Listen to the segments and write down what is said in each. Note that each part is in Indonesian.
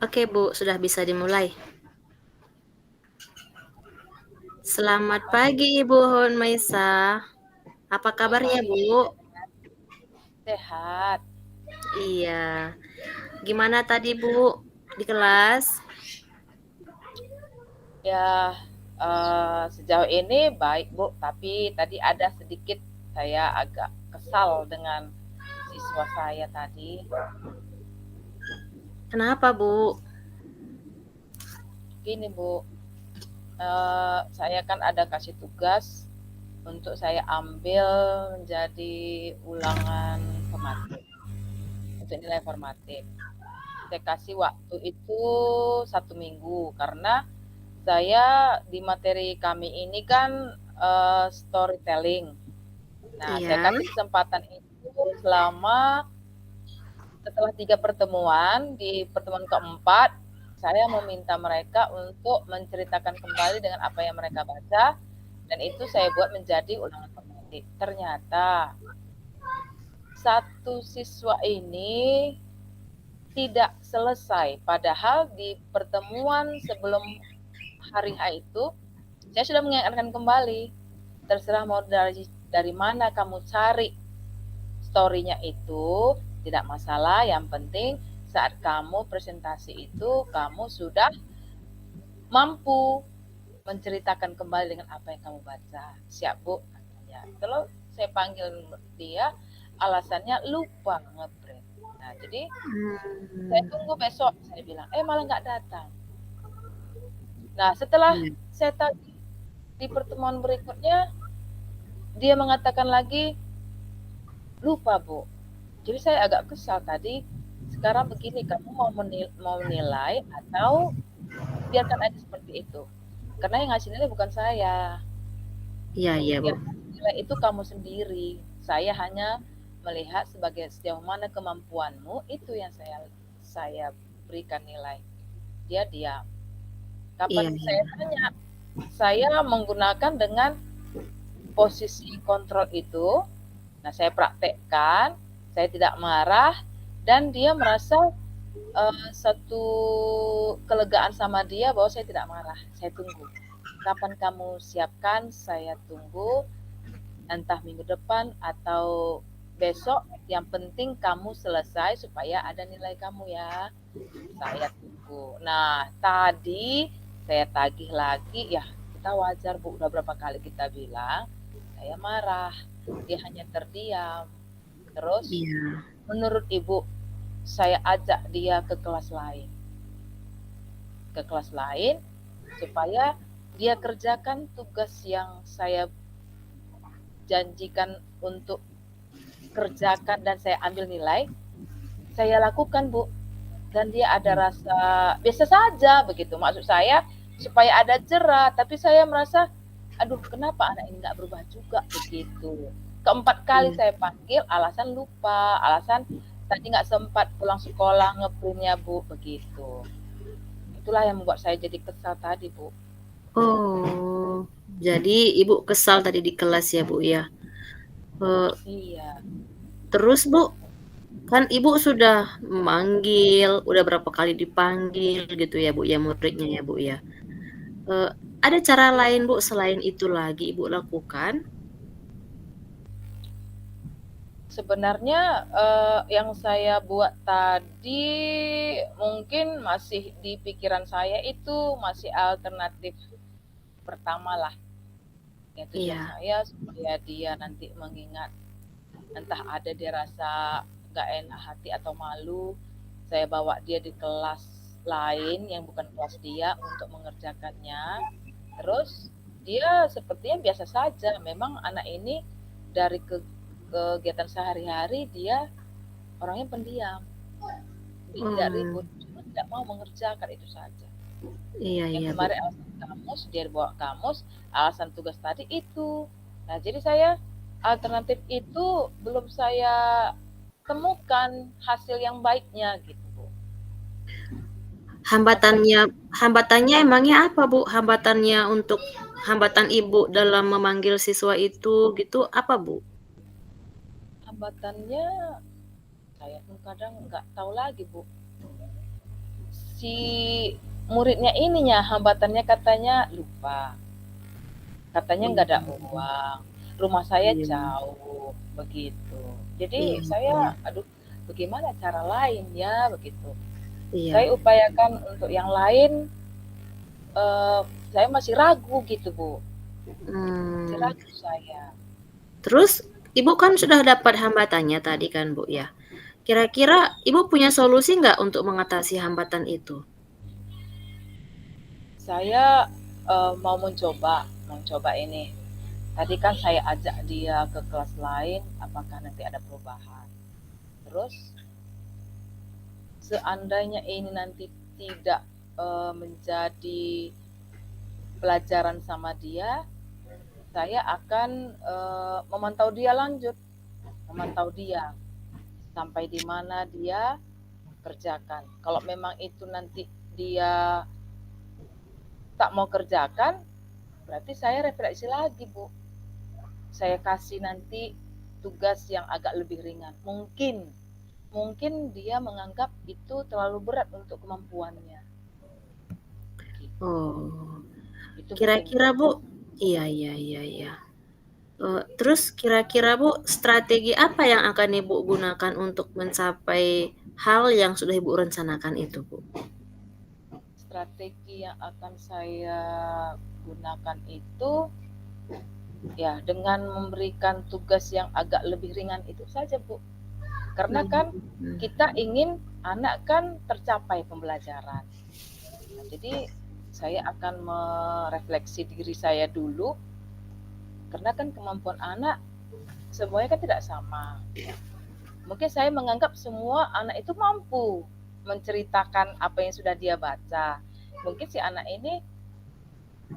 Oke Bu, sudah bisa dimulai. Selamat pagi Ibu Hunmaisa. Apa Selamat kabarnya pagi, Bu? sehat. Iya. Gimana tadi Bu di kelas? Ya, sejauh ini baik Bu, tapi tadi ada sedikit saya agak kesal dengan siswa saya tadi. Kenapa Bu? Gini Bu, saya kan ada kasih tugas untuk saya ambil menjadi ulangan formatif, untuk nilai formatif. Saya kasih waktu itu 1 minggu karena saya di materi kami ini kan storytelling. Nah, saya Iya. kasih kesempatan itu selama setelah 3 pertemuan. Di pertemuan keempat, saya meminta mereka untuk menceritakan kembali dengan apa yang mereka baca, dan itu saya buat menjadi ulangan formatif. Ternyata satu siswa ini tidak selesai, padahal di pertemuan sebelum hari H itu saya sudah mengingatkan kembali, terserah mau dari mana kamu cari story-nya itu, tidak masalah, yang penting saat kamu presentasi itu kamu sudah mampu menceritakan kembali dengan apa yang kamu baca. Siap Bu, katanya. Kalau saya panggil dia, alasannya lupa ngeprint. Nah, jadi saya Hmm. tunggu besok, saya bilang, malah nggak datang. Nah, setelah Iya. saya tagih di pertemuan berikutnya, dia mengatakan lagi, lupa Bu. Jadi saya agak kesal tadi. Sekarang begini, kamu mau menilai atau biarkan aja seperti itu. Karena yang ngasih nilai bukan saya. Iya, iya Bu. Yang ngasih nilai itu kamu sendiri. Saya hanya melihat sebagai sejauh mana kemampuanmu, itu yang saya berikan nilai. Dia diam. Kapan Iya, saya iya. tanya, saya menggunakan dengan posisi kontrol itu. Nah, saya praktekkan, saya tidak marah, dan dia merasa satu kelegaan sama dia bahwa saya tidak marah. Saya tunggu. Kapan kamu siapkan, saya tunggu. Entah minggu depan atau besok. Yang penting kamu selesai supaya ada nilai kamu ya. Saya tunggu. Nah, tadi saya tagih lagi. Ya, kita wajar Bu. Udah berapa kali kita bilang. Saya marah. Dia hanya terdiam. Terus, Iya. menurut Ibu, saya ajak dia ke kelas lain. Supaya dia kerjakan tugas yang saya janjikan untuk kerjakan dan saya ambil nilai, saya lakukan Bu. Dan dia ada rasa biasa saja begitu. Maksud saya supaya ada cerah, tapi saya merasa, aduh kenapa anak ini nggak berubah juga begitu. Keempat kali Iya. saya panggil, alasan lupa, alasan tadi nggak sempat pulang sekolah ngeprintnya Bu, begitu. Itulah yang membuat saya jadi kesal tadi Bu. Oh, jadi Ibu kesal tadi di kelas ya Bu ya. Eh, Iya. terus Bu, kan Ibu sudah memanggil, udah berapa kali dipanggil gitu ya Bu ya muridnya ya Bu ya. Eh, ada cara lain Bu selain itu lagi Ibu lakukan? Sebenarnya yang saya buat tadi mungkin masih di pikiran saya itu masih alternatif pertama lah. Yang tujuan Iya. saya supaya dia nanti mengingat, entah ada dia rasa nggak enak hati atau malu, saya bawa dia di kelas lain yang bukan kelas dia untuk mengerjakannya. Terus dia sepertinya biasa saja. Memang anak ini dari kegiatan sehari-hari dia orangnya pendiam, dia tidak Oh, ribut, cuma tidak mau mengerjakan itu saja. iya Yang iya Bu. kemarin alasan kamus, dia bawa kamus, alasan tugas tadi itu. Nah, jadi saya alternatif itu belum saya temukan hasil yang baiknya gitu, Bu. Masih Hambatannya hambatannya emangnya apa Bu? Hambatan Ibu dalam memanggil siswa itu gitu apa Bu? hambatannya, saya pun kadang nggak tahu lagi, Bu. si muridnya ininya hambatannya katanya lupa, katanya nggak ada uang, rumah saya Iya, jauh, begitu. Jadi iya, iya, saya, aduh, bagaimana cara lain ya, begitu. iya. Saya upayakan untuk yang lain, eh, saya masih ragu gitu Bu, masih Hmm. ragu saya. Terus Ibu kan sudah dapat hambatannya tadi kan Bu ya. Kira-kira Ibu punya solusi nggak untuk mengatasi hambatan itu? Saya mau mencoba ini. Tadi kan saya ajak dia ke kelas lain, apakah nanti ada perubahan. Terus seandainya ini nanti tidak menjadi pelajaran sama dia, saya akan memantau dia lanjut, memantau dia sampai di mana dia kerjakan. Kalau memang itu nanti dia tak mau kerjakan, berarti saya refleksi lagi, Bu. Saya kasih nanti tugas yang agak lebih ringan. Mungkin dia menganggap itu terlalu berat untuk kemampuannya. Gitu. Oh, Itu mungkin, kira-kira Bu. Bu, iya, iya, iya, iya. Terus kira-kira Bu, strategi apa yang akan Ibu gunakan untuk mencapai hal yang sudah Ibu rencanakan itu, Bu? Strategi yang akan saya gunakan itu ya dengan memberikan tugas yang agak lebih ringan itu saja, Bu. Karena kan Hmm. kita ingin anak kan tercapai pembelajaran. Nah, jadi saya akan merefleksi diri saya dulu karena kan kemampuan anak semuanya kan tidak sama. Mungkin saya menganggap semua anak itu mampu menceritakan apa yang sudah dia baca. Mungkin si anak ini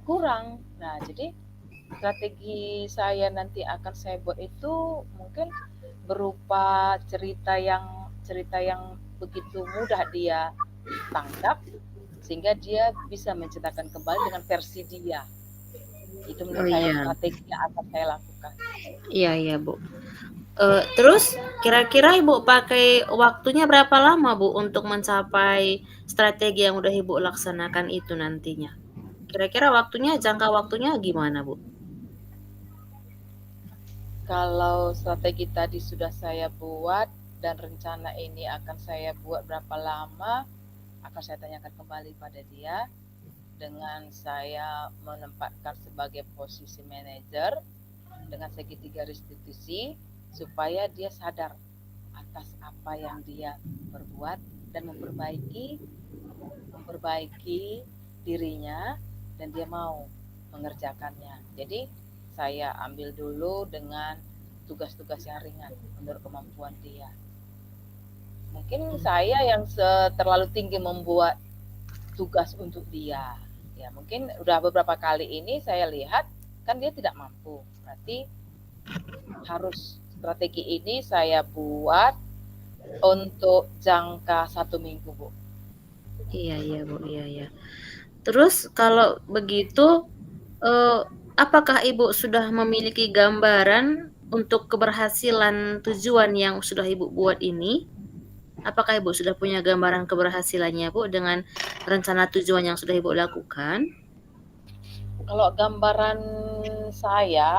kurang. Nah, jadi strategi saya nanti akan saya buat itu mungkin berupa cerita yang begitu mudah dia tangkap sehingga dia bisa menceritakan kembali dengan versi dia. Itu Oh menurut saya iya, strategi yang akan saya lakukan. iya, iya, Bu. Terus kira-kira Ibu pakai waktunya berapa lama Bu untuk mencapai strategi yang udah Ibu laksanakan itu nantinya? Kira-kira waktunya, jangka waktunya gimana Bu? Kalau strategi tadi sudah saya buat dan rencana ini akan saya buat berapa lama, akan saya tanyakan kembali pada dia dengan saya menempatkan sebagai posisi manajer dengan segitiga restitusi supaya dia sadar atas apa yang dia perbuat dan memperbaiki dirinya dan dia mau mengerjakannya. Jadi saya ambil dulu dengan tugas-tugas yang ringan menurut kemampuan dia. Mungkin saya yang terlalu tinggi membuat tugas untuk dia. Ya, mungkin udah beberapa kali ini saya lihat kan dia tidak mampu. Berarti harus strategi ini saya buat untuk jangka 1 minggu, Bu. Iya, iya Bu, iya, iya. Terus kalau begitu, eee, apakah Ibu sudah memiliki gambaran untuk keberhasilan tujuan yang sudah Ibu buat ini? Apakah Ibu sudah punya gambaran keberhasilannya Bu dengan rencana tujuan yang sudah Ibu lakukan? Kalau gambaran saya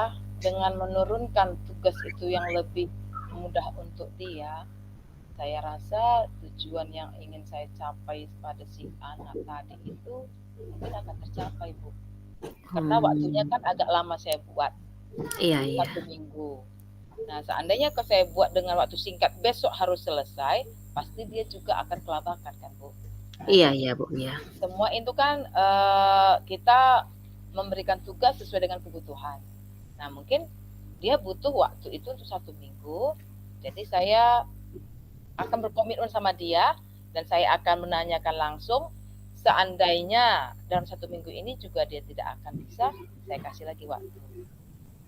dengan menurunkan tugas itu yang lebih mudah untuk dia, saya rasa tujuan yang ingin saya capai pada si anak tadi itu mungkin akan tercapai, Bu. Karena waktunya Hmm, kan agak lama saya buat, iya, iya. 1 minggu. Nah, seandainya kalau saya buat dengan waktu singkat, besok harus selesai, pasti dia juga akan kelabakan kan, Bu. Nah, Iya, jadi iya Bu, iya. semua itu kan kita memberikan tugas sesuai dengan kebutuhan. Nah, mungkin dia butuh waktu itu untuk 1 minggu. Jadi saya akan berkomitmen sama dia dan saya akan menanyakan langsung. Seandainya dalam 1 minggu ini juga dia tidak akan bisa, saya kasih lagi waktu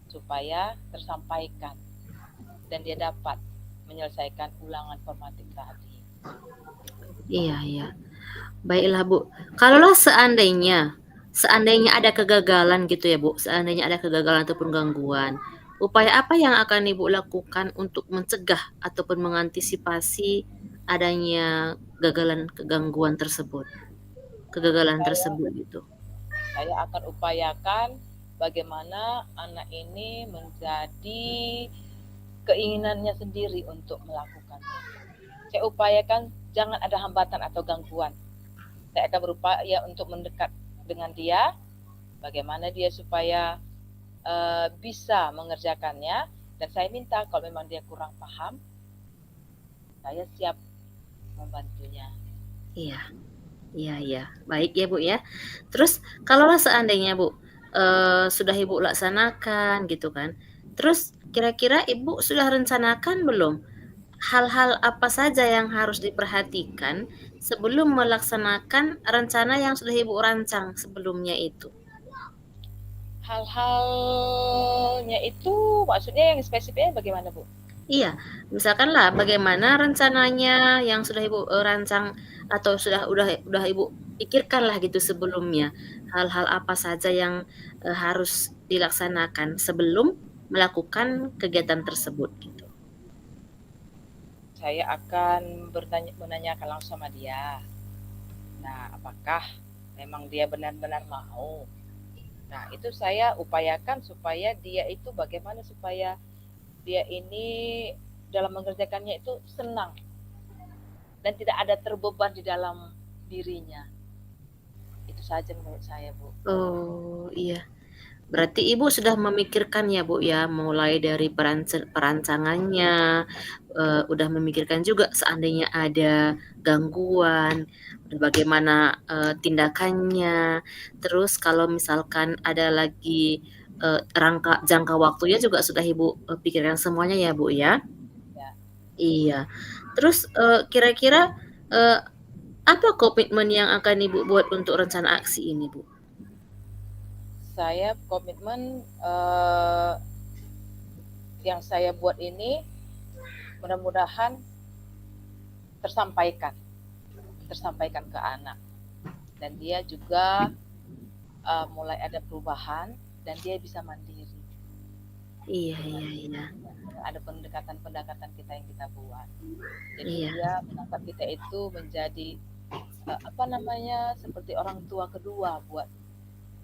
supaya tersampaikan dan dia dapat menyelesaikan ulangan formatif tadi. Iya, iya. Baiklah Bu. Kalaulah seandainya ada kegagalan gitu ya Bu, seandainya ada kegagalan ataupun gangguan, upaya apa yang akan Ibu lakukan untuk mencegah ataupun mengantisipasi adanya gangguan tersebut? kegagalan Saya tersebut gitu? saya akan upayakan bagaimana anak ini menjadi keinginannya sendiri untuk melakukannya. Saya upayakan jangan ada hambatan atau gangguan. Saya akan berupaya untuk mendekat dengan dia, bagaimana dia supaya bisa mengerjakannya, dan saya minta kalau memang dia kurang paham, saya siap membantunya. Iya. Iya iya, baik ya, Bu, ya. Terus kalaulah seandainya, Bu, sudah Ibu laksanakan gitu kan, terus kira-kira Ibu sudah rencanakan belum hal-hal apa saja yang harus diperhatikan sebelum melaksanakan rencana yang sudah Ibu rancang sebelumnya itu? Hal-halnya itu maksudnya yang spesifiknya bagaimana, Bu? Iya, misalkanlah bagaimana rencananya yang sudah Ibu, rancang atau udah Ibu pikirkanlah gitu sebelumnya, hal-hal apa saja yang, harus dilaksanakan sebelum melakukan kegiatan tersebut gitu. Saya akan menanyakan langsung sama dia. Nah, apakah memang dia benar-benar mau? Nah, itu saya upayakan supaya dia itu bagaimana supaya dia ini dalam mengerjakannya itu senang dan tidak ada terbeban di dalam dirinya. Itu saja menurut saya, Bu. Oh, iya. Berarti Ibu sudah memikirkan ya, Bu, ya, mulai dari perancangannya, udah memikirkan juga seandainya ada gangguan, bagaimana, tindakannya. Terus kalau misalkan ada lagi, jangka waktunya juga sudah Ibu, pikirkan semuanya ya, Bu, ya? Ya, Iya. Terus, kira-kira, eee, apa komitmen yang akan Ibu buat untuk rencana aksi ini, Bu? saya komitmen yang saya buat ini mudah-mudahan tersampaikan, tersampaikan ke anak, dan dia juga mulai ada perubahan dan dia bisa mandiri. Iya iya iya. Ada pendekatan-pendekatan kita yang kita buat. Jadi Iya. dia menganggap kita itu menjadi apa namanya seperti orang tua kedua buat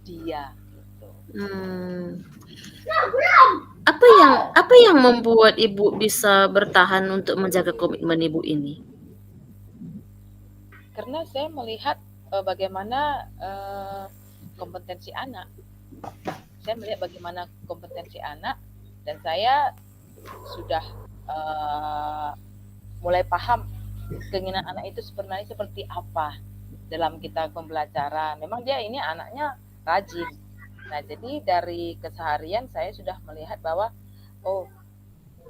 dia gitu. Hmm. Apa yang membuat Ibu bisa bertahan untuk menjaga komitmen Ibu ini? Karena saya melihat bagaimana kompetensi anak. Saya melihat bagaimana kompetensi anak dan saya sudah mulai paham keinginan anak itu sebenarnya seperti apa dalam kita pembelajaran. Memang dia ini anaknya rajin. Nah, jadi dari keseharian saya sudah melihat bahwa oh,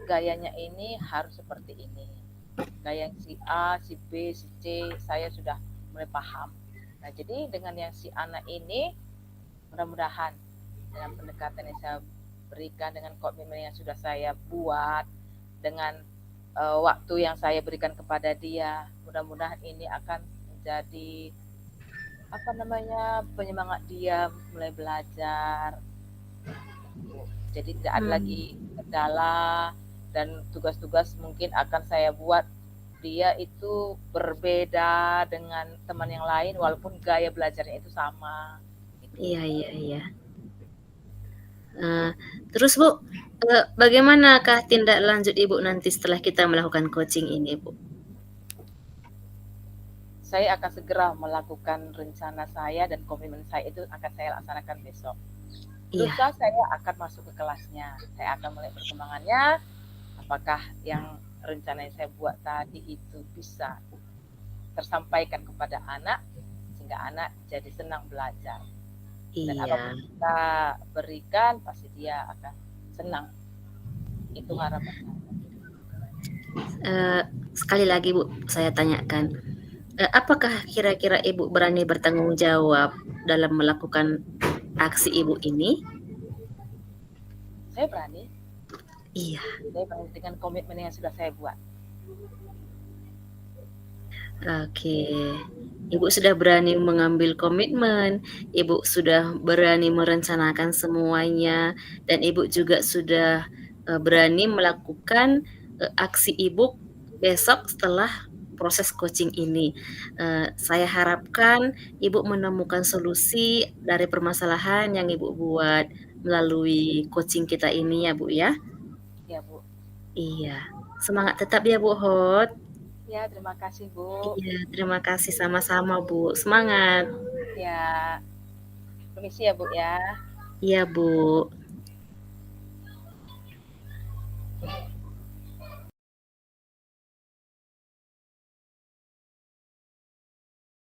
gayanya ini harus seperti ini. Gaya yang si A, si B, si C, saya sudah mulai paham. Nah, jadi dengan yang si anak ini, mudah-mudahan dengan pendekatan yang saya berikan, dengan komitmen yang sudah saya buat, dengan waktu yang saya berikan kepada dia, mudah-mudahan ini akan menjadi apa namanya penyemangat dia mulai belajar. Jadi tidak ada lagi kendala dan tugas-tugas mungkin akan saya buat dia itu berbeda dengan teman yang lain walaupun gaya belajarnya itu sama. Gitu. Iya iya iya. Terus Bu, bagaimanakah tindak lanjut Ibu nanti setelah kita melakukan coaching ini, Bu? Saya akan segera melakukan rencana saya dan komitmen saya itu akan saya laksanakan besok. Iya. Lusa saya akan masuk ke kelasnya. Saya akan melihat perkembangannya. Apakah yang rencana yang saya buat tadi itu bisa tersampaikan kepada anak sehingga anak jadi senang belajar. Dan Iya. apapun kita berikan pasti dia akan senang. Itu harapan saya. Sekali lagi Bu, saya tanyakan, apakah kira-kira Ibu berani bertanggung jawab dalam melakukan aksi Ibu ini? Saya berani. Iya. Saya berani dengan komitmen yang sudah saya buat. Oke. Ibu sudah berani mengambil komitmen, Ibu sudah berani merencanakan semuanya, dan Ibu juga sudah, berani melakukan, aksi Ibu besok setelah proses coaching ini. Saya harapkan Ibu menemukan solusi dari permasalahan yang Ibu buat melalui coaching kita ini ya, Bu, ya. Ya, Bu. Iya, semangat tetap ya, Bu Hot. Ya, terima kasih, Bu. Iya, terima kasih sama-sama, Bu. Semangat. Ya, permisi ya, Bu, ya. Iya, Bu.